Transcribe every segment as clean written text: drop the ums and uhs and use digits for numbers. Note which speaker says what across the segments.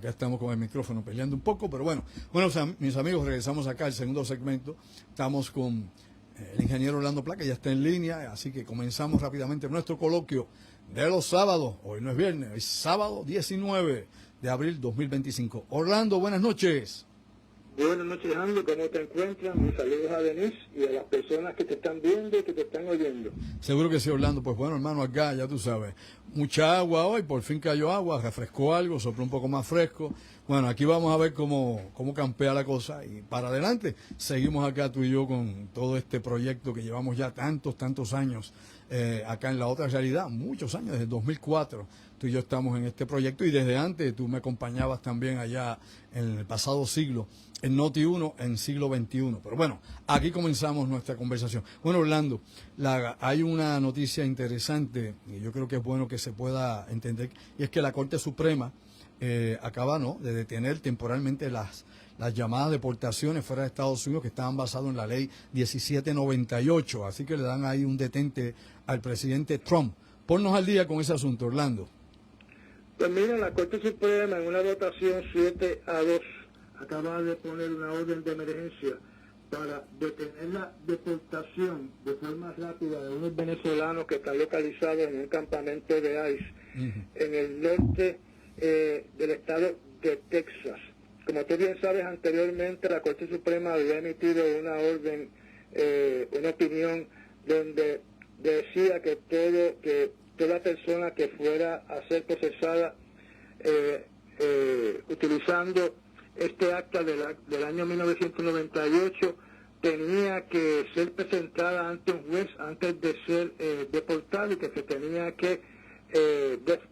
Speaker 1: acá estamos con el micrófono peleando un poco, pero bueno, mis amigos, regresamos acá al segundo segmento. Estamos con el ingeniero Orlando Pla, que ya está en línea, así que comenzamos rápidamente nuestro coloquio de los sábados. Hoy no es viernes, es sábado 19 de abril 2025. Orlando, buenas noches.
Speaker 2: Buenas noches, Alejandro, ¿cómo te encuentras? Mis saludos a Denise y a las personas que te están viendo y que te están oyendo.
Speaker 1: Seguro que sí, Orlando. Pues bueno, hermano, acá ya tú sabes, mucha agua hoy, por fin cayó agua, refrescó algo, sopló un poco más fresco. Bueno, aquí vamos a ver cómo campea la cosa y para adelante. Seguimos acá tú y yo con todo este proyecto que llevamos ya tantos años acá en La Otra Realidad, muchos años, desde 2004. Tú y yo estamos en este proyecto y desde antes tú me acompañabas también allá en el pasado siglo, en Noti1, en siglo XXI. Pero bueno, aquí comenzamos nuestra conversación. Bueno, Orlando, hay una noticia interesante y yo creo que es bueno que se pueda entender, y es que la Corte Suprema acaba de detener temporalmente las llamadas deportaciones fuera de Estados Unidos que estaban basadas en la ley 1798. Así que le dan ahí un detente al presidente Trump. Ponnos al día con ese asunto, Orlando.
Speaker 2: Pues mira, la Corte Suprema en una votación 7-2 acaba de poner una orden de emergencia para detener la deportación de forma rápida de unos venezolanos que están localizados en un campamento de ICE en el norte del estado de Texas. Como tú bien sabes, anteriormente la Corte Suprema había emitido una orden, una opinión donde decía que toda persona que fuera a ser procesada utilizando este acta del año 1998 tenía que ser presentada ante un juez antes de ser deportada y que se tenía que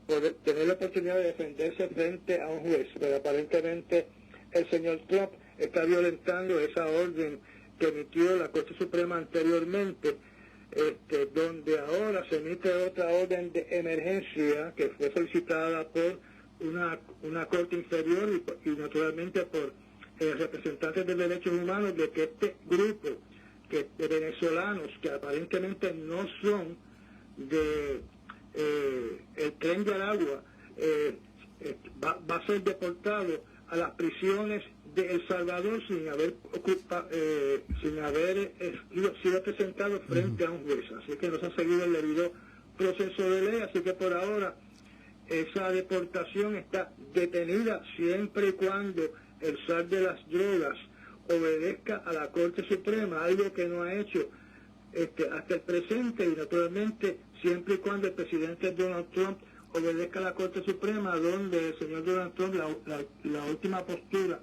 Speaker 2: poder tener la oportunidad de defenderse frente a un juez. Pero aparentemente el señor Trump está violentando esa orden que emitió la Corte Suprema anteriormente, donde ahora se emite otra orden de emergencia que fue solicitada por una corte inferior y naturalmente por representantes de derechos humanos, de que este grupo de venezolanos que aparentemente no son de el Tren de Aragua va a ser deportado a las prisiones de El Salvador sin haber sido presentado frente a un juez. Así que no se ha seguido el debido proceso de ley, así que por ahora esa deportación está detenida siempre y cuando el zar de las drogas obedezca a la Corte Suprema, algo que no ha hecho hasta el presente, y naturalmente siempre y cuando el presidente Donald Trump obedezca a la Corte Suprema, donde el señor Donald Trump, la última postura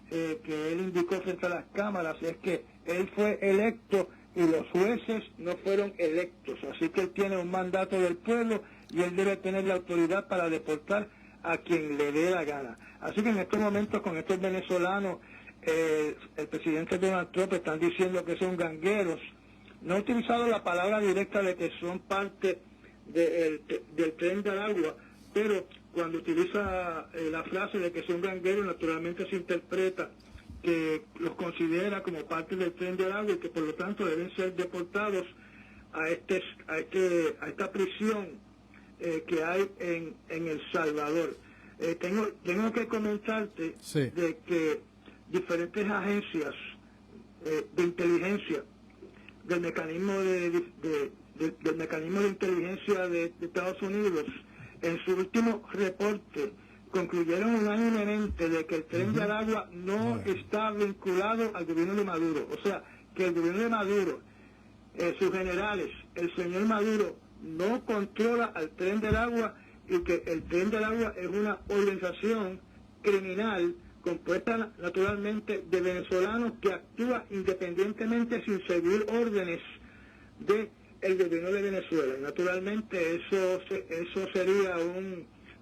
Speaker 2: que él indicó frente a las cámaras es que él fue electo y los jueces no fueron electos, así que él tiene un mandato del pueblo y él debe tener la autoridad para deportar a quien le dé la gana. Así que en estos momentos con estos venezolanos, el presidente Donald Trump están diciendo que son gangueros. No ha utilizado la palabra directa de que son parte del Tren de Aragua, pero cuando utiliza la frase de que son gangueros, naturalmente se interpreta que los considera como parte del Tren de Aragua y que por lo tanto deben ser deportados a esta prisión que hay en El Salvador. Tengo que comentarte de que diferentes agencias de inteligencia del mecanismo del mecanismo de inteligencia de Estados Unidos, en su último reporte concluyeron unánimemente de que el Tren de Aragua no está vinculado al gobierno de Maduro. O sea, que el gobierno de Maduro, sus generales, el señor Maduro, no controla al Tren del Agua, y que el Tren del Agua es una organización criminal compuesta naturalmente de venezolanos que actúa independientemente sin seguir órdenes del gobierno de Venezuela. Naturalmente eso sería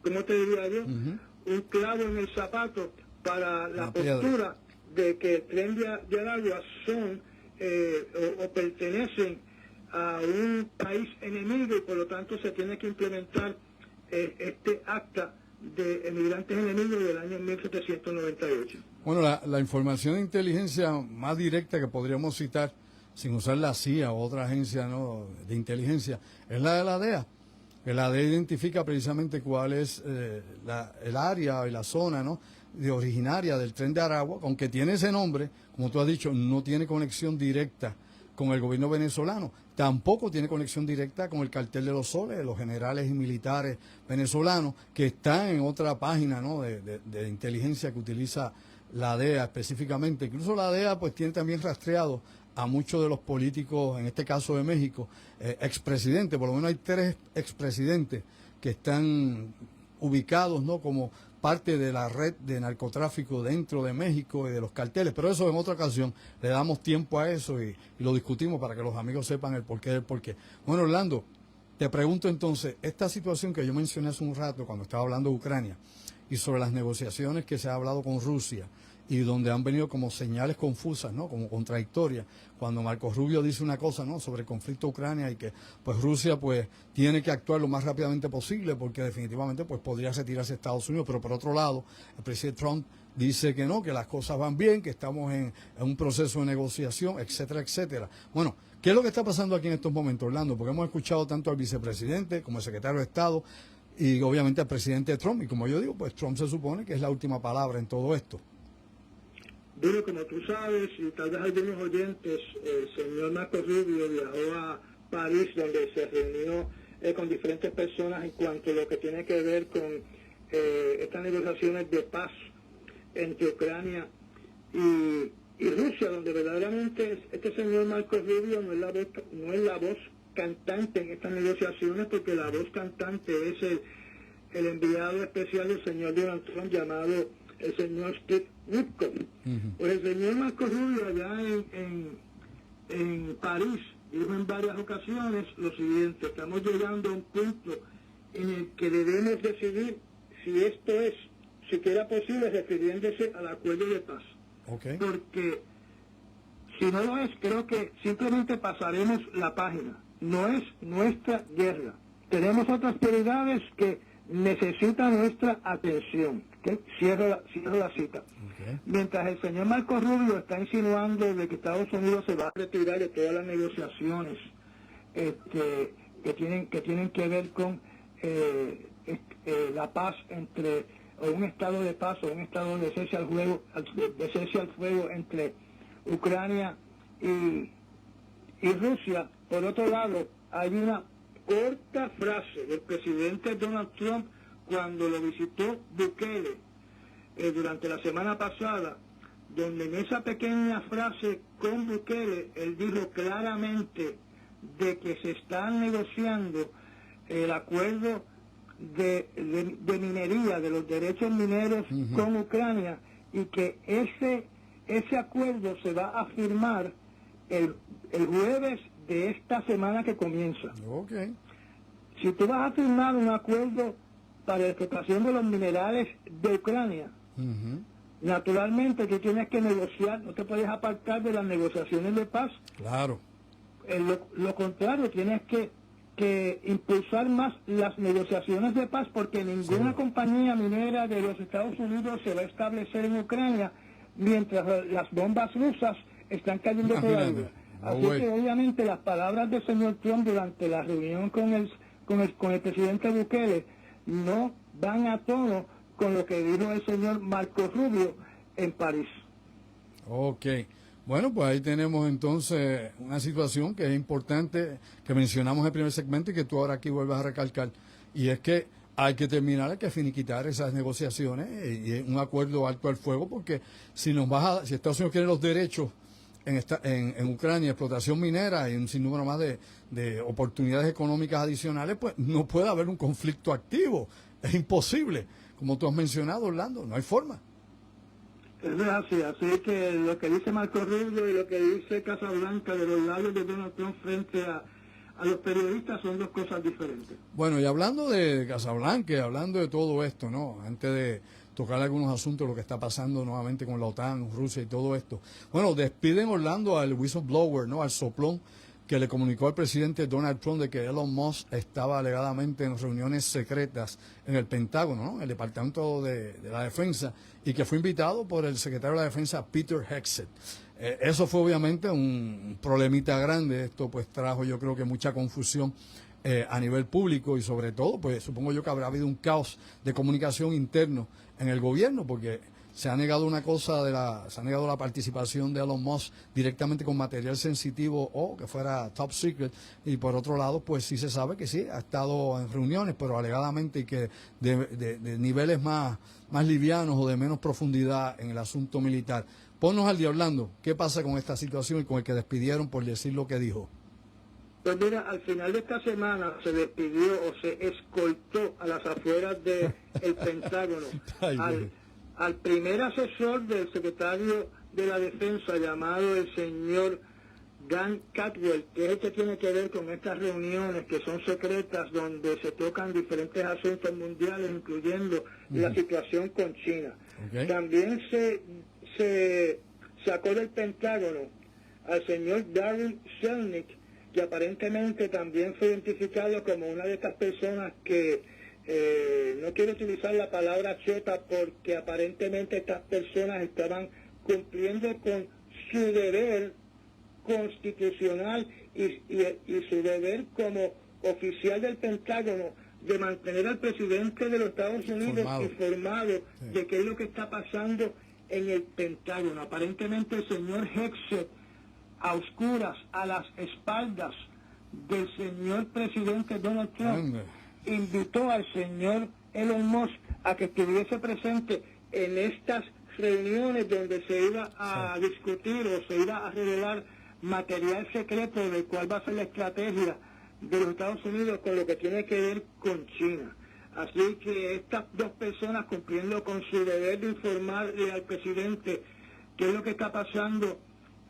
Speaker 2: ¿cómo te diría yo? Un clavo en el zapato para la postura de que el Tren de Aragua son o pertenecen a un país enemigo y por lo tanto se tiene que implementar este acta de emigrantes enemigos del año 1798.
Speaker 1: Bueno, la información de inteligencia más directa que podríamos citar, sin usar la CIA o otra agencia de inteligencia, es la de la DEA. que la DEA identifica precisamente cuál es el área y la zona, ¿no?, de originaria del Tren de Aragua, aunque tiene ese nombre, como tú has dicho, no tiene conexión directa con el gobierno venezolano, tampoco tiene conexión directa con el cartel de los soles, los generales y militares venezolanos, que están en otra página, ¿no?, de inteligencia que utiliza la DEA específicamente. Incluso la DEA pues tiene también rastreado a muchos de los políticos, en este caso de México, expresidentes, por lo menos hay 3 expresidentes que están ubicados, ¿no?, como parte de la red de narcotráfico dentro de México y de los carteles, pero eso en otra ocasión le damos tiempo a eso y lo discutimos para que los amigos sepan el porqué del porqué. Bueno, Orlando, te pregunto entonces, esta situación que yo mencioné hace un rato cuando estaba hablando de Ucrania y sobre las negociaciones que se ha hablado con Rusia y donde han venido como señales confusas, ¿no?, como contradictorias, cuando Marco Rubio dice una cosa, ¿no?, sobre el conflicto de Ucrania y que pues Rusia pues tiene que actuar lo más rápidamente posible porque definitivamente pues podría retirarse a Estados Unidos, pero por otro lado el presidente Trump dice que no, que las cosas van bien, que estamos en un proceso de negociación, etcétera, etcétera. Bueno, ¿qué es lo que está pasando aquí en estos momentos, Orlando? Porque hemos escuchado tanto al vicepresidente como al secretario de Estado y obviamente al presidente Trump, y como yo digo, pues Trump se supone que es la última palabra en todo esto.
Speaker 2: Bueno, como tú sabes, y tal vez algunos oyentes, el señor Marco Rubio viajó a París, donde se reunió con diferentes personas en cuanto a lo que tiene que ver con estas negociaciones de paz entre Ucrania y Rusia, donde verdaderamente este señor Marco Rubio no es la voz cantante en estas negociaciones, porque la voz cantante es el enviado especial del señor Donald Trump, llamado el señor Steve Witkoff. Pues el señor Marco Rubio allá en París dijo en varias ocasiones lo siguiente: estamos llegando a un punto en el que debemos decidir si esto es siquiera posible, refiriéndose al acuerdo de paz.
Speaker 1: Okay.
Speaker 2: Porque si no lo es, creo que simplemente pasaremos la página. No es nuestra guerra. Tenemos otras prioridades que necesitan nuestra atención. ¿Okay? Cierro la cita.
Speaker 1: Okay.
Speaker 2: Mientras el señor Marco Rubio está insinuando de que Estados Unidos se va a retirar de todas las negociaciones que tienen que ver con la paz entre, o un estado de paz, o un estado de cese al fuego entre Ucrania y Rusia. Por otro lado, hay una corta frase del presidente Donald Trump cuando lo visitó Bukele durante la semana pasada, donde en esa pequeña frase con Bukele él dijo claramente de que se está negociando el acuerdo de minería, de los derechos mineros con Ucrania, y que ese acuerdo se va a firmar el jueves de esta semana que comienza.
Speaker 1: Okay.
Speaker 2: Si tú vas a firmar un acuerdo para la explotación de los minerales de Ucrania, naturalmente tú tienes que negociar, no te puedes apartar de las negociaciones de paz.
Speaker 1: Claro.
Speaker 2: Lo contrario, tienes que impulsar más las negociaciones de paz, porque ninguna compañía minera de los Estados Unidos se va a establecer en Ucrania mientras las bombas rusas están cayendo todavía. Así que obviamente las palabras del señor Trump durante la reunión con el presidente Bukele no van a tono con lo que dijo el señor Marco Rubio en París.
Speaker 1: Ok. Bueno, pues ahí tenemos entonces una situación que es importante, que mencionamos en el primer segmento y que tú ahora aquí vuelves a recalcar, y es que hay que terminar, hay que finiquitar esas negociaciones y un acuerdo alto al fuego, porque si Estados Unidos quiere los derechos en Ucrania, explotación minera y un sinnúmero más de oportunidades económicas adicionales, pues no puede haber un conflicto activo. Es imposible. Como tú has mencionado, Orlando, no hay forma.
Speaker 2: Es así que lo que dice Marco Rubio y lo que dice Casablanca de los labios de Donald Trump frente a los periodistas son dos cosas diferentes.
Speaker 1: Bueno, y hablando de Casablanca, y hablando de todo esto, ¿no? Antes de tocar algunos asuntos, lo que está pasando nuevamente con la OTAN, Rusia y todo esto. Bueno, despiden Orlando al whistleblower, ¿no? Al soplón que le comunicó al presidente Donald Trump de que Elon Musk estaba alegadamente en reuniones secretas en el Pentágono, ¿no? El Departamento de la Defensa, y que fue invitado por el secretario de la Defensa, Peter Hegseth. Eso fue obviamente un problemita grande. Esto pues trajo, yo creo que mucha confusión a nivel público y sobre todo, pues supongo yo que habrá habido un caos de comunicación interno en el gobierno porque se ha negado una cosa se ha negado la participación de Elon Musk directamente con material sensitivo o que fuera top secret, y por otro lado pues sí se sabe que sí ha estado en reuniones, pero alegadamente y que de niveles más livianos o de menos profundidad en el asunto militar. Ponnos al día, Orlando, ¿qué pasa con esta situación y con el que despidieron por decir lo que dijo?
Speaker 2: Pues mira, al final de esta semana se despidió o se escoltó a las afueras del Pentágono al primer asesor del secretario de la Defensa, llamado el señor Dan Caldwell, que es el que tiene que ver con estas reuniones que son secretas, donde se tocan diferentes asuntos mundiales, incluyendo la situación con China.
Speaker 1: Okay.
Speaker 2: También se sacó del Pentágono al señor Darren Selnick, que aparentemente también fue identificado como una de estas personas que, no quiero utilizar la palabra chota, porque aparentemente estas personas estaban cumpliendo con su deber constitucional y su deber como oficial del Pentágono de mantener al presidente de los Estados Unidos informado de qué es lo que está pasando en el Pentágono. Aparentemente el señor Hegseth, a oscuras, a las espaldas del señor presidente Donald Trump, invitó al señor Elon Musk a que estuviese presente en estas reuniones donde se iba a discutir o se iba a revelar material secreto del cual va a ser la estrategia de los Estados Unidos con lo que tiene que ver con China. Así que estas dos personas, cumpliendo con su deber de informarle al presidente qué es lo que está pasando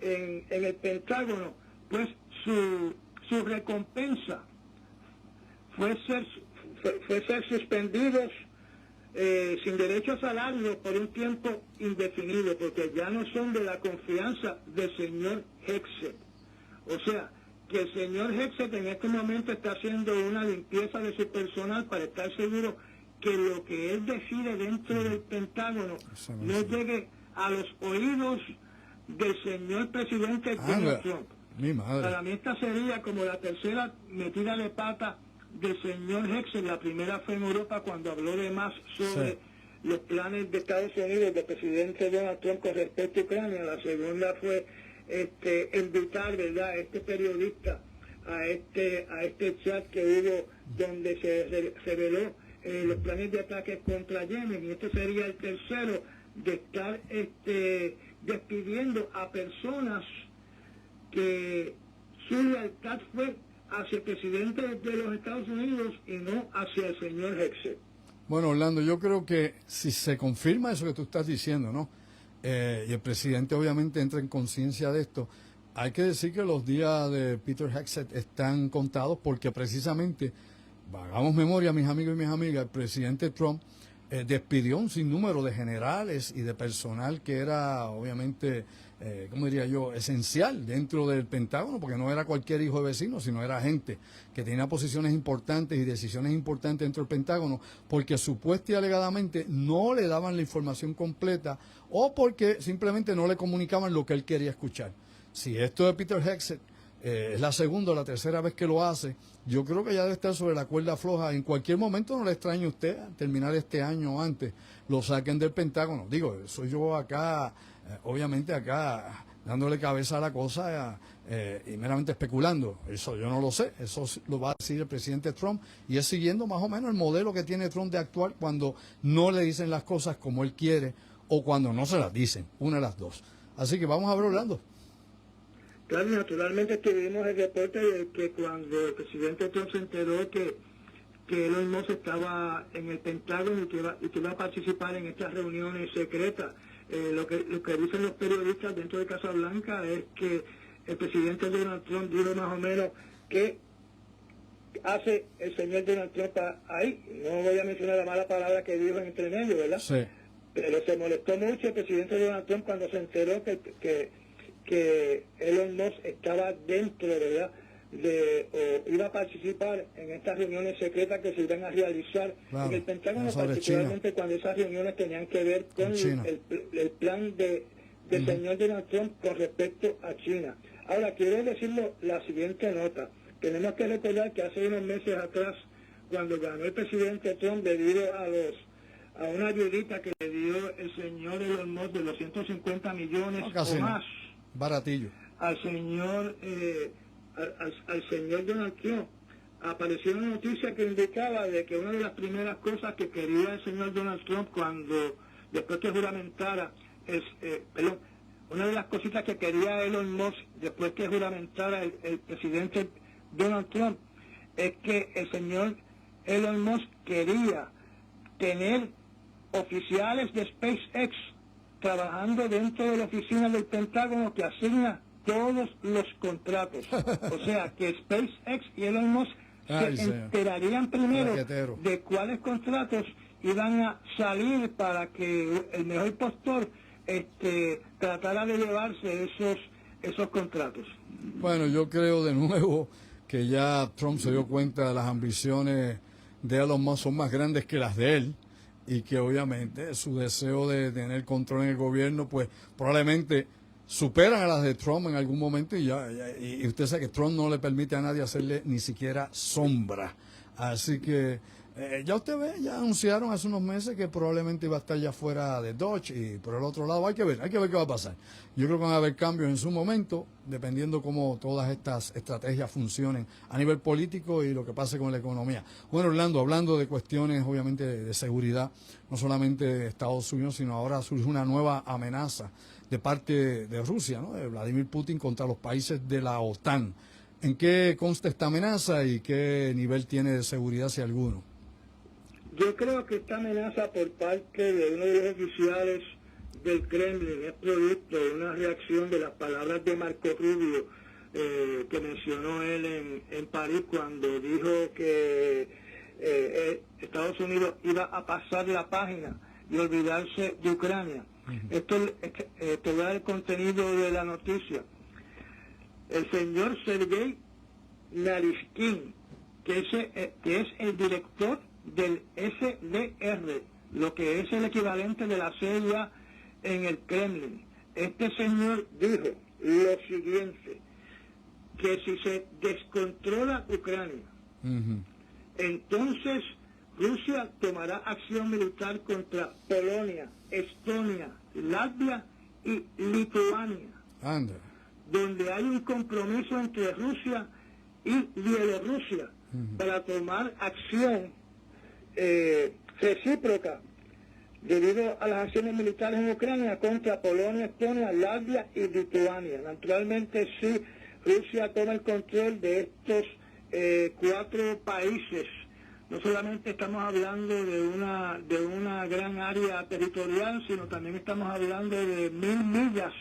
Speaker 2: en el Pentágono, pues su recompensa fue ser suspendidos sin derecho a salario por un tiempo indefinido, porque ya no son de la confianza del señor Hegseth. O sea, que el señor Hegseth en este momento está haciendo una limpieza de su personal para estar seguro que lo que él decide dentro del Pentágono no llegue a los oídos del señor presidente Donald Trump.
Speaker 1: Mi madre.
Speaker 2: Para mí esta sería como la tercera metida de pata del señor Hegseth. La primera fue en Europa cuando habló de más sobre los planes de Estados Unidos del presidente Donald Trump con respecto a Ucrania. La segunda fue invitar, ¿verdad?, a este periodista a este chat que hubo donde se reveló los planes de ataque contra Yemen, y este sería el tercero de estar despidiendo a personas que su lealtad fue hacia el presidente de los Estados Unidos y no hacia el señor Hegseth.
Speaker 1: Bueno, Orlando, yo creo que si se confirma eso que tú estás diciendo, ¿no? Y el presidente obviamente entra en conciencia de esto, hay que decir que los días de Peter Hegseth están contados, porque precisamente, hagamos memoria, mis amigos y mis amigas, el presidente Trump despidió un sinnúmero de generales y de personal que era obviamente, ¿cómo diría yo?, esencial dentro del Pentágono, porque no era cualquier hijo de vecino, sino era gente que tenía posiciones importantes y decisiones importantes dentro del Pentágono, porque supuesta y alegadamente no le daban la información completa o porque simplemente no le comunicaban lo que él quería escuchar. Si esto de Peter Hegseth es la segunda o la tercera vez que lo hace, yo creo que ya debe estar sobre la cuerda floja. En cualquier momento, no le extrañe a usted, al terminar este año o antes, lo saquen del Pentágono. Digo, soy yo acá, obviamente acá, dándole cabeza a la cosa y meramente especulando. Eso yo no lo sé, eso lo va a decir el presidente Trump, y es siguiendo más o menos el modelo que tiene Trump de actuar cuando no le dicen las cosas como él quiere o cuando no se las dicen, una de las dos. Así que vamos a ver, Orlando.
Speaker 2: Claro, naturalmente tuvimos el reporte de que cuando el presidente Trump se enteró que Elon Musk estaba en el Pentágono y que iba a participar en estas reuniones secretas, lo que dicen los periodistas dentro de Casa Blanca es que el presidente Donald Trump dijo más o menos que hace el señor Donald Trump ahí. No voy a mencionar la mala palabra que dijo en entre medio, ¿verdad? Sí. Pero se molestó mucho el presidente Donald Trump cuando se enteró que Elon Musk estaba dentro, ¿verdad?, iba a participar en estas reuniones secretas que se iban a realizar en el Pentágono, particularmente cuando esas reuniones tenían que ver con el plan del señor Donald Trump con respecto a China. Ahora, quiero decirlo la siguiente nota. Tenemos que recordar que hace unos meses atrás, cuando ganó el presidente Trump debido a una ayudita que le dio el señor Elon Musk de los 150 millones o más,
Speaker 1: baratillo,
Speaker 2: al señor Donald Trump, apareció una noticia que indicaba de que una de las primeras cosas que quería el señor Donald Trump después que juramentara, una de las cositas que quería Elon Musk después que juramentara el presidente Donald Trump, es que el señor Elon Musk quería tener oficiales de SpaceX trabajando dentro de la oficina del Pentágono que asigna todos los contratos. O sea, que SpaceX y Elon Musk se enterarían primero de cuáles contratos iban a salir para que el mejor postor tratara de llevarse esos contratos.
Speaker 1: Bueno, yo creo de nuevo que ya Trump se dio cuenta de las ambiciones de Elon Musk son más grandes que las de él, y que obviamente su deseo de tener control en el gobierno pues probablemente superan a las de Trump en algún momento, y usted sabe que Trump no le permite a nadie hacerle ni siquiera sombra. Así que ya usted ve, ya anunciaron hace unos meses que probablemente iba a estar ya fuera de Dodge, y por el otro lado hay que ver qué va a pasar. Yo creo que van a haber cambios en su momento, dependiendo cómo todas estas estrategias funcionen a nivel político y lo que pase con la economía. Bueno, Orlando, hablando de cuestiones obviamente de seguridad, no solamente de Estados Unidos, sino ahora surge una nueva amenaza de parte de Rusia, ¿no?, de Vladimir Putin contra los países de la OTAN. ¿En qué consta esta amenaza y qué nivel tiene de seguridad, si alguno?
Speaker 2: Yo creo que esta amenaza por parte de uno de los oficiales del Kremlin es producto de una reacción de las palabras de Marco Rubio, que mencionó él en París cuando dijo que Estados Unidos iba a pasar la página y olvidarse de Ucrania. Te voy a dar el contenido de la noticia. El señor Sergei Naryshkin, que es el director del SDR, lo que es el equivalente de la CIA en el Kremlin. Este señor dijo lo siguiente, que si se descontrola Ucrania, entonces Rusia tomará acción militar contra Polonia, Estonia, Latvia y Lituania, donde hay un compromiso entre Rusia y Bielorrusia para tomar acción recíproca debido a las acciones militares en Ucrania contra Polonia, Estonia, Latvia y Lituania. Naturalmente, si Rusia toma el control de estos 4 países, no solamente estamos hablando de una gran área territorial, sino también estamos hablando de 1000 millas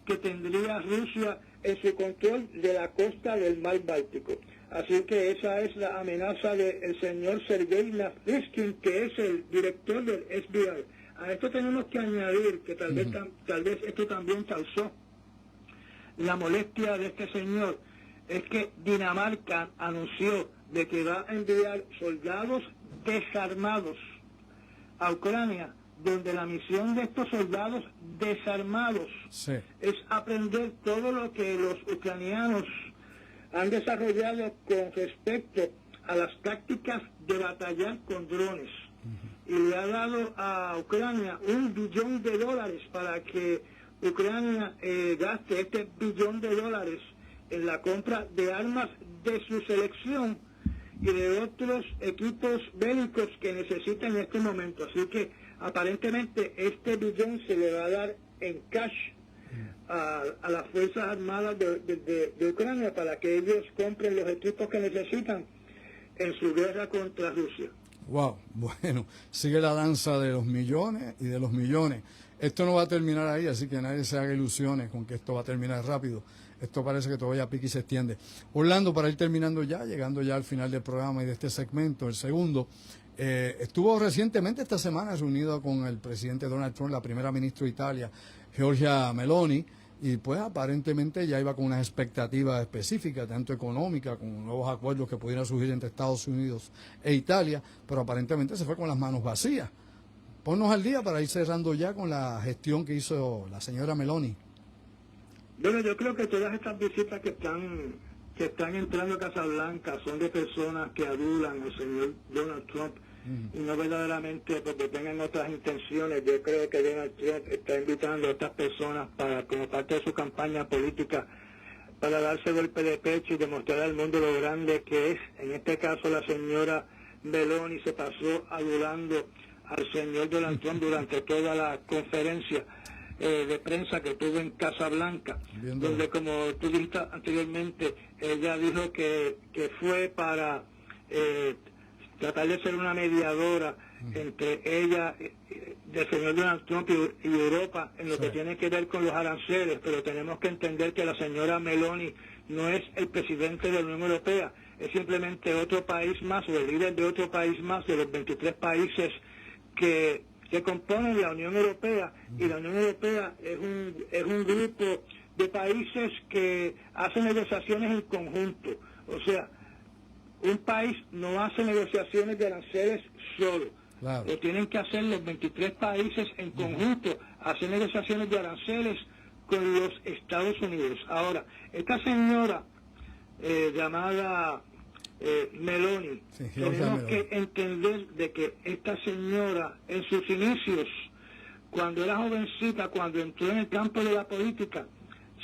Speaker 2: que tendría Rusia en su control de la costa del Mar Báltico. Así que esa es la amenaza del señor Sergei Naryshkin, que es el director del SBI. A esto tenemos que añadir que tal vez esto también causó la molestia de este señor, es que Dinamarca anunció de que va a enviar soldados desarmados a Ucrania, donde la misión de estos soldados desarmados es aprender todo lo que los ucranianos han desarrollado con respecto a las tácticas de batallar con drones. Y le ha dado a Ucrania $1 billón para que Ucrania gaste este $1 billón en la compra de armas de su selección y de otros equipos bélicos que necesita en este momento. Así que aparentemente este $1 billón se le va a dar en cash a las Fuerzas Armadas de Ucrania para que ellos compren los equipos que necesitan en su guerra contra Rusia.
Speaker 1: Wow, bueno, sigue la danza de los millones y de los millones. Esto no va a terminar ahí, así que nadie se haga ilusiones con que esto va a terminar rápido. Esto parece que todavía pique y se extiende. Orlando, para ir terminando ya, llegando ya al final del programa y de este segmento, el segundo, estuvo recientemente esta semana reunido con el presidente Donald Trump, la primera ministra de Italia, Giorgia Meloni, y pues aparentemente ya iba con unas expectativas específicas, tanto económicas, con nuevos acuerdos que pudieran surgir entre Estados Unidos e Italia, pero aparentemente se fue con las manos vacías. Ponnos al día para ir cerrando ya con la gestión que hizo la señora Meloni.
Speaker 2: Bueno, yo creo que todas estas visitas que que están entrando a Casablanca son de personas que adulan al señor Donald Trump y no verdaderamente porque tengan otras intenciones. Yo creo que Donald Trump está invitando a estas personas para, como parte de su campaña política, para darse golpe de pecho y demostrar al mundo lo grande que es. En este caso, la señora Meloni se pasó adulando al señor Donald Trump durante toda la conferencia de prensa que tuvo en Casablanca, donde, como tú dijiste anteriormente, ella dijo que fue para tratar de ser una mediadora entre ella, del señor Donald Trump y Europa en lo que tiene que ver con los aranceles, pero tenemos que entender que la señora Meloni no es el presidente de la Unión Europea, es simplemente otro país más, o el líder de otro país más de los 23 países que componen la Unión Europea, y la Unión Europea es un grupo de países que hacen negociaciones en conjunto. O sea, un país no hace negociaciones de aranceles solo.
Speaker 1: Claro.
Speaker 2: Lo tienen que hacer los 23 países en conjunto, hacer negociaciones de aranceles con los Estados Unidos. Ahora, esta señora llamada Meloni, tenemos que entender de que esta señora en sus inicios, cuando era jovencita, cuando entró en el campo de la política,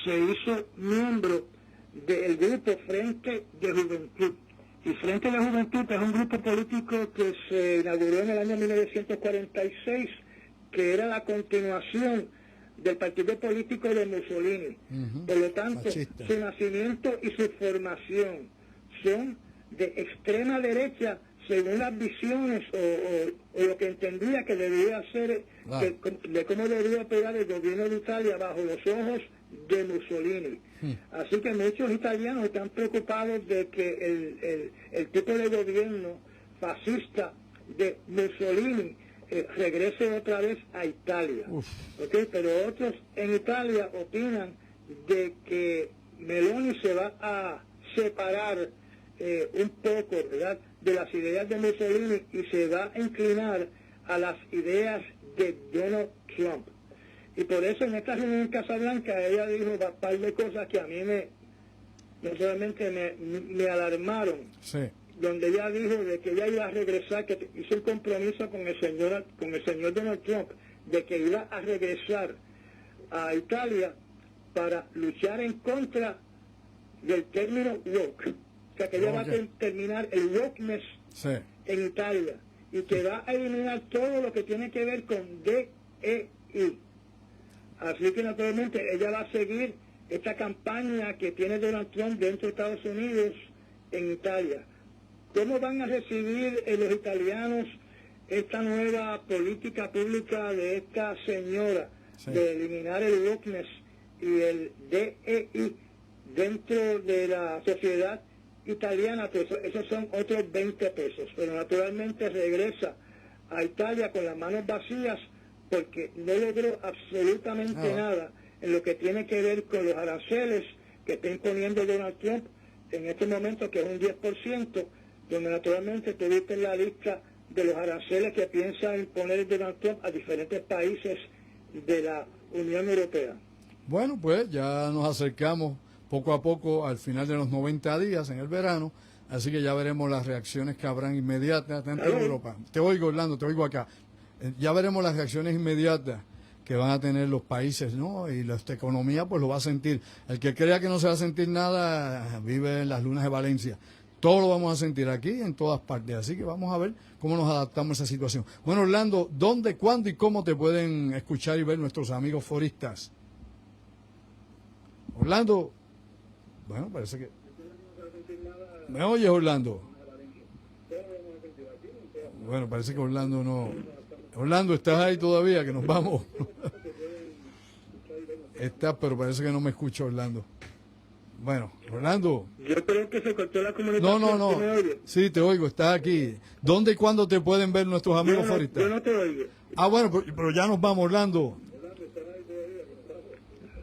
Speaker 2: se hizo miembro del grupo Frente de Juventud. Y Frente de Juventud es un grupo político que se inauguró en el año 1946, que era la continuación del partido político de Mussolini. Por lo tanto,
Speaker 1: Fascista.
Speaker 2: Su nacimiento y su formación son de extrema derecha según las visiones o lo que entendía que debía ser, de cómo debía operar el gobierno de Italia bajo los ojos de Mussolini. Así que muchos italianos están preocupados de que el tipo de gobierno fascista de Mussolini regrese otra vez a Italia. ¿Okay? Pero otros en Italia opinan de que Meloni se va a separar un poco, ¿verdad?, de las ideas de Mussolini y se va a inclinar a las ideas de Donald Trump. Y por eso en esta reunión en Casablanca ella dijo un par de cosas que a mí no solamente me alarmaron.
Speaker 1: Sí.
Speaker 2: Donde ella dijo de que ella iba a regresar, que hizo un compromiso con el señor Donald Trump, de que iba a regresar a Italia para luchar en contra del término woke. O sea, que ella va a terminar el wokeness en Italia y que va a eliminar todo lo que tiene que ver con DEI. Así que naturalmente ella va a seguir esta campaña que tiene Donald Trump dentro de Estados Unidos en Italia. ¿Cómo van a recibir los italianos esta nueva política pública de esta señora de eliminar el wokeness y el DEI dentro de la sociedad italiana? Pues esos son otros 20 pesos. Pero naturalmente regresa a Italia con las manos vacías porque no logró absolutamente nada en lo que tiene que ver con los aranceles que está imponiendo Donald Trump en este momento, que es un 10%, donde naturalmente tuviste la lista de los aranceles que piensa imponer Donald Trump a diferentes países de la Unión Europea.
Speaker 1: Bueno, pues ya nos acercamos poco a poco al final de los 90 días en el verano, así que ya veremos las reacciones que habrán inmediatas dentro de Europa. Te oigo, Orlando, te oigo acá. Ya veremos las reacciones inmediatas que van a tener los países, ¿no? Y esta economía pues lo va a sentir. El que crea que no se va a sentir nada vive en las lunas de Valencia. Todo lo vamos a sentir aquí en todas partes, así que vamos a ver cómo nos adaptamos a esa situación. Bueno, Orlando, ¿dónde, cuándo y cómo te pueden escuchar y ver nuestros amigos foristas? Orlando, bueno, parece que... ¿Me oyes, Orlando? Bueno, parece que Orlando no... Orlando, ¿estás ahí todavía? Que nos vamos. Estás, pero parece que no me escucha Orlando. Bueno, Orlando.
Speaker 2: Yo creo que se cortó la comunicación.
Speaker 1: No. Sí, te oigo, estás aquí. ¿Dónde y cuándo te pueden ver nuestros amigos foristas?
Speaker 2: Yo no te oigo.
Speaker 1: Ah, bueno, pero ya nos vamos, Orlando.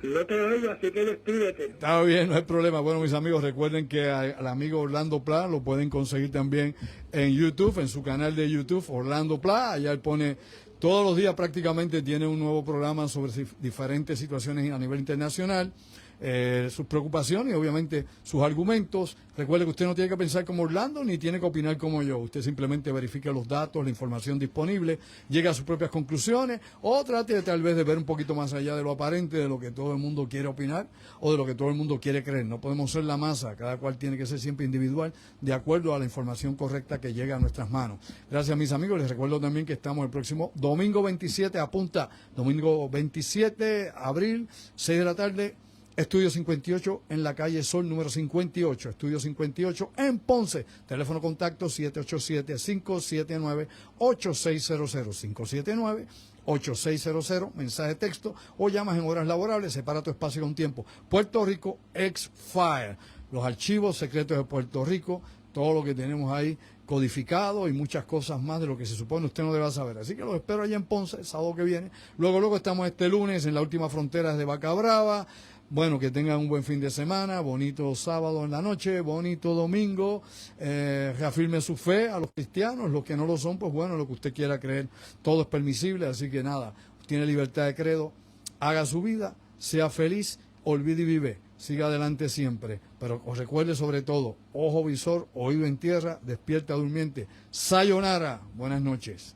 Speaker 2: No te oigo, así que despídete.
Speaker 1: Está bien, no hay problema. Bueno, mis amigos, recuerden que al amigo Orlando Pla lo pueden conseguir también en YouTube, en su canal de YouTube, Orlando Pla. Allá él pone, todos los días prácticamente tiene un nuevo programa sobre diferentes situaciones a nivel internacional. sus preocupaciones y obviamente sus argumentos. Recuerde que usted no tiene que pensar como Orlando ni tiene que opinar como yo. Usted simplemente verifique los datos, la información disponible, llegue a sus propias conclusiones o trate tal vez de ver un poquito más allá de lo aparente, de lo que todo el mundo quiere opinar o de lo que todo el mundo quiere creer. No podemos ser la masa, cada cual tiene que ser siempre individual de acuerdo a la información correcta que llega a nuestras manos. Gracias, mis amigos. Les recuerdo también que estamos el próximo domingo 27, apunta, domingo 27, abril, 6 de la tarde, Estudio 58 en la calle Sol número 58, Estudio 58 en Ponce. Teléfono contacto 787-579-8600, 579-8600, mensaje de texto o llamas en horas laborables, separa tu espacio con tiempo. Puerto Rico X-File, los archivos secretos de Puerto Rico, todo lo que tenemos ahí codificado y muchas cosas más de lo que se supone usted no deba saber. Así que los espero allá en Ponce el sábado que viene. Luego estamos este lunes en la última frontera de Vaca Brava. Bueno, que tengan un buen fin de semana, bonito sábado en la noche, bonito domingo, reafirme su fe a los cristianos, los que no lo son, pues bueno, lo que usted quiera creer, todo es permisible, así que nada, tiene libertad de credo, haga su vida, sea feliz, olvide y vive, siga adelante siempre, pero recuerde sobre todo, ojo visor, oído en tierra, despierta durmiente, sayonara, buenas noches.